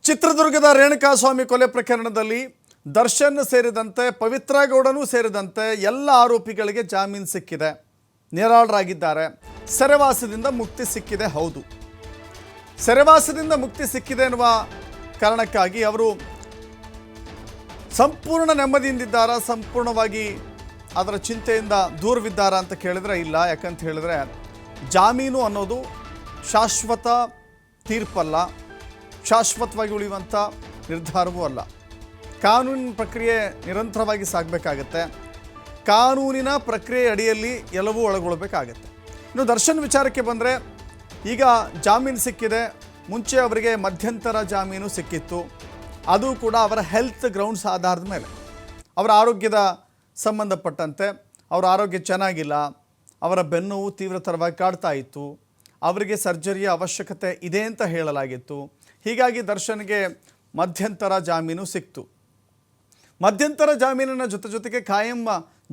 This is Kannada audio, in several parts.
ಚಿತ್ರದುರ್ಗದ ರೇಣುಕಾಸ್ವಾಮಿ ಕೊಲೆ ಪ್ರಕರಣದಲ್ಲಿ ದರ್ಶನ್ ಸೇರಿದಂತೆ ಪವಿತ್ರ ಗೌಡನೂ ಸೇರಿದಂತೆ ಎಲ್ಲ ಆರೋಪಿಗಳಿಗೆ ಜಾಮೀನು ಸಿಕ್ಕಿದೆ. ನಿರಾಳರಾಗಿದ್ದಾರೆ. ಸೆರೆವಾಸದಿಂದ ಮುಕ್ತಿ ಸಿಕ್ಕಿದೆ. ಹೌದು, ಸೆರೆವಾಸದಿಂದ ಮುಕ್ತಿ ಸಿಕ್ಕಿದೆ ಎನ್ನುವ ಕಾರಣಕ್ಕಾಗಿ ಅವರು ಸಂಪೂರ್ಣ ನೆಮ್ಮದಿಯಿಂದಿದ್ದಾರಾ, ಸಂಪೂರ್ಣವಾಗಿ ಅದರ ಚಿಂತೆಯಿಂದ ದೂರವಿದ್ದಾರಾ ಅಂತ ಕೇಳಿದ್ರೆ ಇಲ್ಲ. ಯಾಕಂತ ಹೇಳಿದ್ರೆ ಜಾಮೀನು ಅನ್ನೋದು ಶಾಶ್ವತ ತೀರ್ಪಲ್ಲ, ಶಾಶ್ವತವಾಗಿ ಉಳಿಯುವಂಥ ನಿರ್ಧಾರವೂ ಅಲ್ಲ. ಕಾನೂನಿನ ಪ್ರಕ್ರಿಯೆ ನಿರಂತರವಾಗಿ ಸಾಗಬೇಕಾಗತ್ತೆ. ಕಾನೂನಿನ ಪ್ರಕ್ರಿಯೆ ಅಡಿಯಲ್ಲಿ ಎಲ್ಲವೂ ಒಳಗೊಳ್ಳಬೇಕಾಗತ್ತೆ. ಇನ್ನು ದರ್ಶನ್ ವಿಚಾರಕ್ಕೆ ಬಂದರೆ, ಈಗ ಜಾಮೀನು ಸಿಕ್ಕಿದೆ. ಮುಂಚೆ ಅವರಿಗೆ ಮಧ್ಯಂತರ ಜಾಮೀನು ಸಿಕ್ಕಿತ್ತು. ಅದು ಕೂಡ ಅವರ ಹೆಲ್ತ್ ಗ್ರೌಂಡ್ಸ್ ಆಧಾರದ ಮೇಲೆ, ಅವರ ಆರೋಗ್ಯದ ಸಂಬಂಧಪಟ್ಟಂತೆ. ಅವರ ಆರೋಗ್ಯ ಚೆನ್ನಾಗಿಲ್ಲ, ಅವರ ಬೆನ್ನುವು ತೀವ್ರತರವಾಗಿ ಕಾಡ್ತಾ ಇತ್ತು, ಅವರಿಗೆ ಸರ್ಜರಿಯ ಅವಶ್ಯಕತೆ ಇದೆ ಅಂತ ಹೇಳಲಾಗಿತ್ತು. ಹೀಗಾಗಿ ದರ್ಶನ್ಗೆ ಮಧ್ಯಂತರ ಜಾಮೀನು ಸಿಕ್ತು. ಮಧ್ಯಂತರ ಜಾಮೀನಿನ ಜೊತೆಗೆ ಕಾಯಂ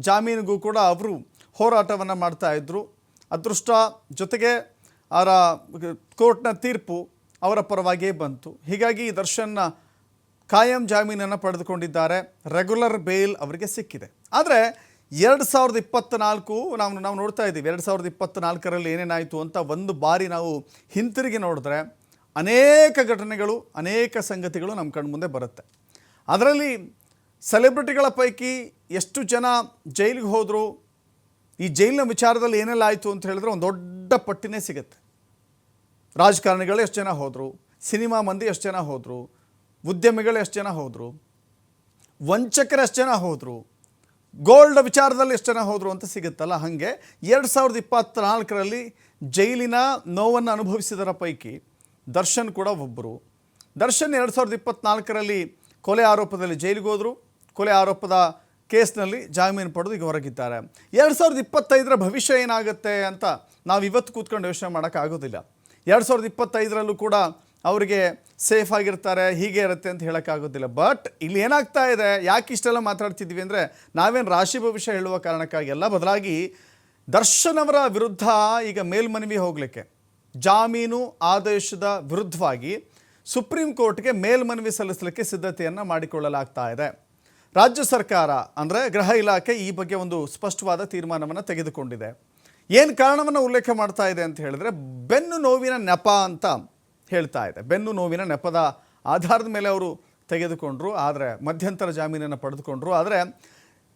ಜಾಮೀನಿಗೂ ಕೂಡ ಅವರು ಹೋರಾಟವನ್ನು ಮಾಡ್ತಾಯಿದ್ರು. ಅದೃಷ್ಟ ಜೊತೆಗೆ ಅವರ ಕೋರ್ಟ್ನ ತೀರ್ಪು ಅವರ ಪರವಾಗಿಯೇ ಬಂತು. ಹೀಗಾಗಿ ದರ್ಶನ್ ಕಾಯಂ ಜಾಮೀನನ್ನು ಪಡೆದುಕೊಂಡಿದ್ದಾರೆ. ರೆಗ್ಯುಲರ್ ಬೇಲ್ ಅವರಿಗೆ ಸಿಕ್ಕಿದೆ. ಆದರೆ 2024 ನಾವು ನೋಡ್ತಾ ಇದ್ದೀವಿ. 2024ರಲ್ಲಿ ಏನೇನಾಯಿತು ಅಂತ ಒಂದು ಬಾರಿ ನಾವು ಹಿಂತಿರುಗಿ ನೋಡಿದ್ರೆ ಅನೇಕ ಘಟನೆಗಳು, ಅನೇಕ ಸಂಗತಿಗಳು ನಮ್ಮ ಕಣ್ಮುಂದೆ ಬರುತ್ತೆ. ಅದರಲ್ಲಿ ಸೆಲೆಬ್ರಿಟಿಗಳ ಪೈಕಿ ಎಷ್ಟು ಜನ ಜೈಲಿಗೆ ಹೋದರು, ಈ ಜೈಲಿನ ವಿಚಾರದಲ್ಲಿ ಏನೆಲ್ಲ ಆಯಿತು ಅಂತ ಹೇಳಿದ್ರೆ ಒಂದು ದೊಡ್ಡ ಪಟ್ಟಿನೇ ಸಿಗುತ್ತೆ. ರಾಜಕಾರಣಿಗಳು ಎಷ್ಟು ಜನ ಹೋದರು, ಸಿನಿಮಾ ಮಂದಿ ಎಷ್ಟು ಜನ ಹೋದರು, ಉದ್ಯಮಿಗಳು ಎಷ್ಟು ಜನ ಹೋದರು, ವಂಚಕರು ಎಷ್ಟು ಜನ ಹೋದರು, ಗೋಲ್ಡ್ ವಿಚಾರದಲ್ಲಿ ಎಷ್ಟು ಜನ ಹೋದರು ಅಂತ ಸಿಗುತ್ತಲ್ಲ. ಹಾಗೆ 2024ರಲ್ಲಿ ಜೈಲಿನ ನೋವನ್ನು ಅನುಭವಿಸಿದರ ಪೈಕಿ ದರ್ಶನ್ ಕೂಡ ಒಬ್ಬರು. ದರ್ಶನ್ 2024ರಲ್ಲಿ ಕೊಲೆ ಆರೋಪದಲ್ಲಿ ಜೈಲಿಗೆ ಹೋದರು. ಕೊಲೆ ಆರೋಪದ ಕೇಸ್ನಲ್ಲಿ ಜಾಮೀನು ಪಡೆದು ಈಗ ಹೊರಗಿದ್ದಾರೆ. 2025ರ ಭವಿಷ್ಯ ಏನಾಗುತ್ತೆ ಅಂತ ನಾವು ಇವತ್ತು ಕೂತ್ಕೊಂಡು ಯೋಚನೆ ಮಾಡೋಕ್ಕಾಗೋದಿಲ್ಲ. 2025ರಲ್ಲೂ ಕೂಡ ಅವರಿಗೆ ಸೇಫ್ ಆಗಿರ್ತಾರೆ, ಹೀಗೆ ಇರುತ್ತೆ ಅಂತ ಹೇಳೋಕ್ಕಾಗೋದಿಲ್ಲ. ಬಟ್ ಇಲ್ಲಿ ಏನಾಗ್ತಾ ಇದೆ, ಯಾಕೆ ಇಷ್ಟೆಲ್ಲ ಮಾತಾಡ್ತಿದ್ವಿ ಅಂದರೆ, ನಾವೇನು ರಾಶಿ ಭವಿಷ್ಯ ಹೇಳುವ ಕಾರಣಕ್ಕಾಗಿ ಎಲ್ಲ, ಬದಲಾಗಿ ದರ್ಶನ್ ಅವರ ವಿರುದ್ಧ ಈಗ ಮೇಲ್ಮನವಿ ಹೋಗಲಿಕ್ಕೆ, ಜಾಮೀನು ಆದೇಶದ ವಿರುದ್ಧವಾಗಿ ಸುಪ್ರೀಂ ಕೋರ್ಟ್ಗೆ ಮೇಲ್ಮನವಿ ಸಲ್ಲಿಸಲಿಕ್ಕೆ ಸಿದ್ಧತೆಯನ್ನು ಮಾಡಿಕೊಳ್ಳಲಾಗ್ತಾ ಇದೆ. ರಾಜ್ಯ ಸರ್ಕಾರ ಅಂದರೆ ಗೃಹ ಇಲಾಖೆ ಈ ಬಗ್ಗೆ ಒಂದು ಸ್ಪಷ್ಟವಾದ ತೀರ್ಮಾನವನ್ನು ತೆಗೆದುಕೊಂಡಿದೆ. ಏನು ಕಾರಣವನ್ನು ಉಲ್ಲೇಖ ಮಾಡ್ತಾ ಇದೆ ಅಂತ ಹೇಳಿದ್ರೆ, ಬೆನ್ನು ನೋವಿನ ನೆಪ ಅಂತ ಹೇಳ್ತಾ ಇದೆ. ಬೆನ್ನು ನೋವಿನ ನೆಪದ ಆಧಾರದ ಮೇಲೆ ಅವರು ತೆಗೆದುಕೊಂಡ್ರು, ಆದರೆ ಮಧ್ಯಂತರ ಜಾಮೀನನ್ನು ಪಡೆದುಕೊಂಡ್ರು. ಆದರೆ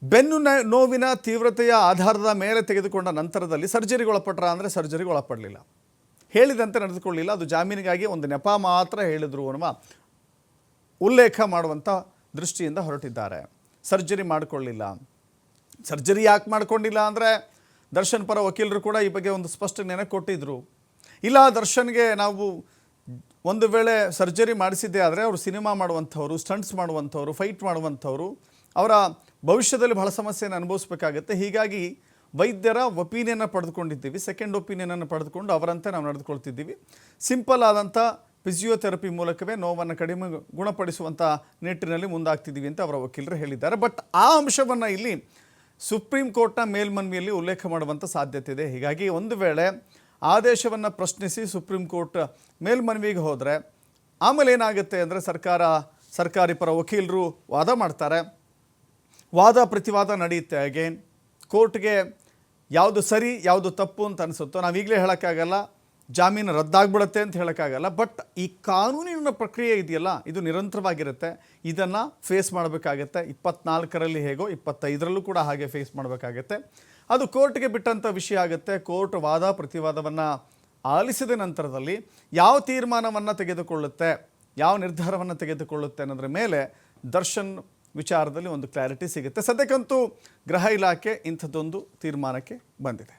ಬೆನ್ನು ನೋವಿನ ತೀವ್ರತೆಯ ಆಧಾರದ ಮೇಲೆ ತೆಗೆದುಕೊಂಡ ನಂತರದಲ್ಲಿ ಸರ್ಜರಿಗೆ ಒಳಪಟ್ರ ಅಂದರೆ ಸರ್ಜರಿಗೆ ಒಳಪಡಲಿಲ್ಲ, ಹೇಳಿದಂತೆ ನಡೆದುಕೊಳ್ಳಲಿಲ್ಲ. ಅದು ಜಾಮೀನಿಗಾಗಿ ಒಂದು ನೆಪ ಮಾತ್ರ ಹೇಳಿದರು ಅನ್ನುವ ಉಲ್ಲೇಖ ಮಾಡುವಂಥ ದೃಷ್ಟಿಯಿಂದ ಹೊರಟಿದ್ದಾರೆ. ಸರ್ಜರಿ ಮಾಡಿಕೊಳ್ಳಿಲ್ಲ. ಸರ್ಜರಿ ಯಾಕೆ ಮಾಡಿಕೊಂಡಿಲ್ಲ ಅಂದರೆ, ದರ್ಶನ್ ಪರ ವಕೀಲರು ಕೂಡ ಈ ಬಗ್ಗೆ ಒಂದು ಸ್ಪಷ್ಟನೆಯನ್ನು ಕೊಟ್ಟಿದ್ದರು. ಇಲ್ಲ, ದರ್ಶನ್ಗೆ ನಾವು ಒಂದು ವೇಳೆ ಸರ್ಜರಿ ಮಾಡಿಸಿದ್ದೇ ಆದರೆ ಅವರು ಸಿನಿಮಾ ಮಾಡುವಂಥವ್ರು, ಸ್ಟಂಟ್ಸ್ ಮಾಡುವಂಥವ್ರು, ಫೈಟ್ ಮಾಡುವಂಥವ್ರು, ಅವರ ಭವಿಷ್ಯದಲ್ಲಿ ಬಹಳ ಸಮಸ್ಯೆಯನ್ನು ಅನುಭವಿಸಬೇಕಾಗತ್ತೆ. ಹೀಗಾಗಿ ವೈದ್ಯರ ಒಪಿನಿಯನ್ನ ಪಡೆದುಕೊಂಡಿದ್ದೀವಿ, ಸೆಕೆಂಡ್ ಒಪಿನಿಯನನ್ನು ಪಡೆದುಕೊಂಡು ಅವರಂತೆ ನಾವು ನಡೆದುಕೊಳ್ತಿದ್ದೀವಿ. ಸಿಂಪಲ್ ಆದಂಥ ಫಿಸಿಯೋಥೆರಪಿ ಮೂಲಕವೇ ನೋವನ್ನು ಕಡಿಮೆ ಗುಣಪಡಿಸುವಂಥ ನಿಟ್ಟಿನಲ್ಲಿ ಮುಂದಾಗ್ತಿದ್ದೀವಿ ಅಂತ ಅವರ ವಕೀಲರು ಹೇಳಿದ್ದಾರೆ. ಬಟ್ ಆ ಅಂಶವನ್ನು ಇಲ್ಲಿ ಸುಪ್ರೀಂ ಕೋರ್ಟ್ನ ಮೇಲ್ಮನವಿಯಲ್ಲಿ ಉಲ್ಲೇಖ ಮಾಡುವಂಥ ಸಾಧ್ಯತೆ ಇದೆ. ಹೀಗಾಗಿ ಒಂದು ವೇಳೆ ಆದೇಶವನ್ನು ಪ್ರಶ್ನಿಸಿ ಸುಪ್ರೀಂ ಕೋರ್ಟ್ ಮೇಲ್ಮನವಿಗೆ ಹೋದರೆ ಆಮೇಲೆ ಏನಾಗುತ್ತೆ ಅಂದರೆ, ಸರ್ಕಾರಿ ಪರ ವಕೀಲರು ವಾದ ಮಾಡ್ತಾರೆ, ವಾದ ಪ್ರತಿವಾದ ನಡೆಯುತ್ತೆ. ಅಗೇನ್ ಕೋರ್ಟ್ಗೆ ಯಾವುದು ಸರಿ ಯಾವುದು ತಪ್ಪು ಅಂತ ಅನಿಸುತ್ತೋ, ನಾವೀಗಲೇ ಹೇಳೋಕ್ಕಾಗಲ್ಲ, ಜಾಮೀನು ರದ್ದಾಗ್ಬಿಡುತ್ತೆ ಅಂತ ಹೇಳೋಕ್ಕಾಗಲ್ಲ. ಬಟ್ ಈ ಕಾನೂನಿನ ಪ್ರಕ್ರಿಯೆ ಇದೆಯಲ್ಲ, ಇದು ನಿರಂತರವಾಗಿರುತ್ತೆ. ಇದನ್ನು ಫೇಸ್ ಮಾಡಬೇಕಾಗತ್ತೆ. 24ರಲ್ಲಿ ಹೇಗೋ 25ರಲ್ಲೂ ಕೂಡ ಹಾಗೆ ಫೇಸ್ ಮಾಡಬೇಕಾಗತ್ತೆ. ಅದು ಕೋರ್ಟ್ಗೆ ಬಿಟ್ಟಂಥ ವಿಷಯ ಆಗುತ್ತೆ. ಕೋರ್ಟ್ ವಾದ ಪ್ರತಿವಾದವನ್ನು ಆಲಿಸಿದ ನಂತರದಲ್ಲಿ ಯಾವ ತೀರ್ಮಾನವನ್ನು ತೆಗೆದುಕೊಳ್ಳುತ್ತೆ, ಯಾವ ನಿರ್ಧಾರವನ್ನು ತೆಗೆದುಕೊಳ್ಳುತ್ತೆ ಅನ್ನೋದ್ರ ಮೇಲೆ ದರ್ಶನ್ ವಿಚಾರದಲ್ಲಿ ಒಂದು ಕ್ಲಾರಿಟಿ ಸಿಗುತ್ತೆ. ಸದ್ಯಕ್ಕಂತೂ ಗೃಹ ಇಲಾಖೆ ಇಂಥದ್ದೊಂದು ತೀರ್ಮಾನಕ್ಕೆ ಬಂದಿದೆ.